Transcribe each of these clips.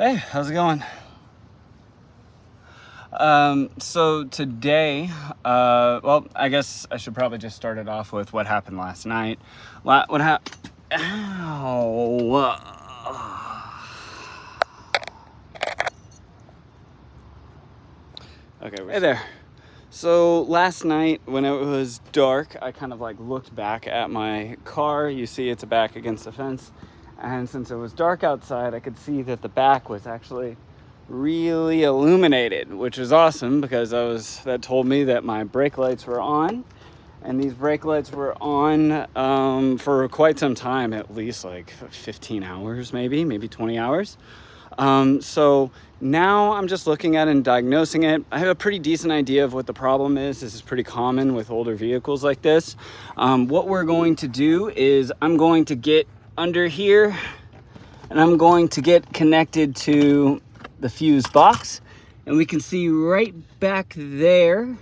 Hey, how's it going? So today, well, I guess I should probably just start it off with what happened last night. What happened? Ow. Okay, hey there. So last night when it was dark, I kind of like looked back at my car. You see it's back against the fence. And since it was dark outside, I could see that the back was actually really illuminated, which was awesome because that told me that my brake lights were on. And these brake lights were on for quite some time, at least like 15 hours, maybe 20 hours. So now I'm just looking at it and diagnosing it. I have a pretty decent idea of what the problem is. This is pretty common with older vehicles like this. What we're going to do is I'm going to get under here and I'm going to get connected to the fuse box, and we can see right back there.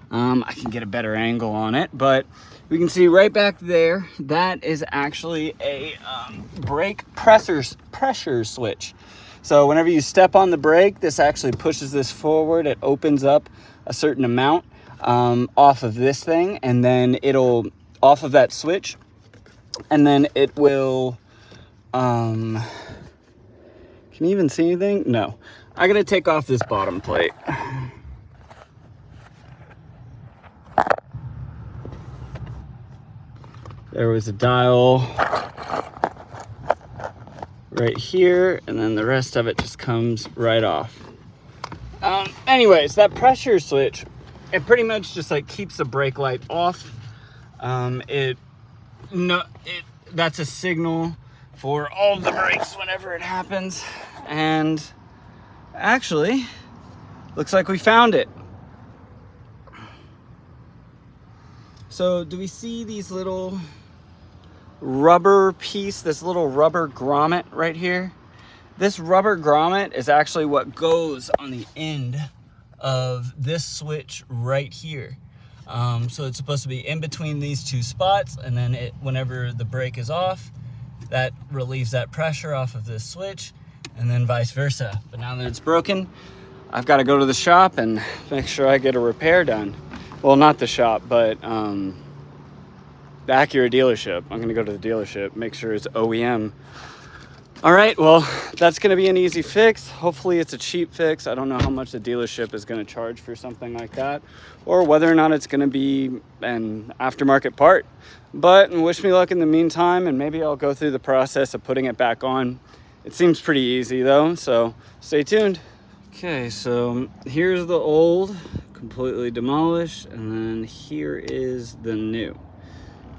I can get a better angle on it, but we can see right back there that is actually a brake pressure switch. So whenever you step on the brake, this actually pushes this forward. It opens up a certain amount off of this thing, and then it'll off of that switch, and then it will can you even see anything? No. I gotta take off this bottom plate. There was a dial right here, and then the rest of it just comes right off. Anyways, that pressure switch, it pretty much just like keeps the brake light off. That's a signal for all of the brakes whenever it happens. And actually, looks like we found it. So do we see these little rubber piece, this little rubber grommet right here? This rubber grommet is actually what goes on the end of this switch right here. So it's supposed to be in between these two spots, and then whenever the brake is off, that relieves that pressure off of this switch, and then vice versa. But now that it's broken, I've got to go to the shop and make sure I get a repair done. Well, not the shop, but the Acura dealership. I'm gonna go to the dealership, make sure it's OEM. All right, well, that's gonna be an easy fix. Hopefully it's a cheap fix. I don't know how much the dealership is gonna charge for something like that, or whether or not it's gonna be an aftermarket part. But wish me luck in the meantime, and maybe I'll go through the process of putting it back on. It seems pretty easy though, so stay tuned. Okay, so here's the old, completely demolished, and then here is the new.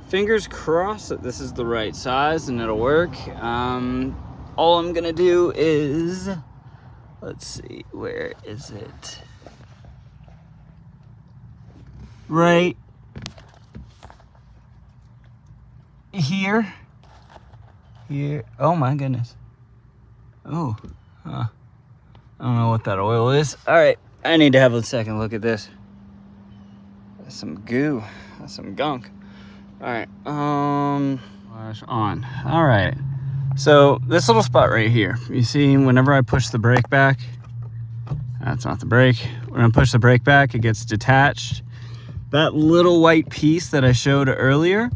Fingers crossed that this is the right size and it'll work. All I'm gonna do is, let's see, where is it? Right here. Oh my goodness. Oh, I don't know what that oil is. All right, I need to have a second look at this. That's some goo, that's some gunk. All right, flash on. All right, so this little spot right here, you see whenever I push the brake back, that's not the brake. When I push the brake back, it gets detached. That little white piece that I showed earlier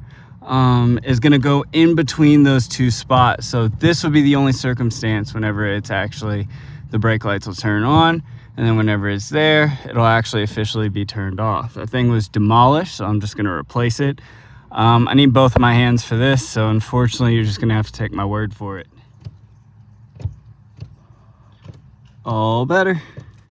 is gonna go in between those two spots. So this would be the only circumstance whenever it's actually, the brake lights will turn on, and then whenever it's there, it'll actually officially be turned off. That thing was demolished, so I'm just gonna replace it. I need both of my hands for this, so unfortunately you're just gonna have to take my word for it. All better.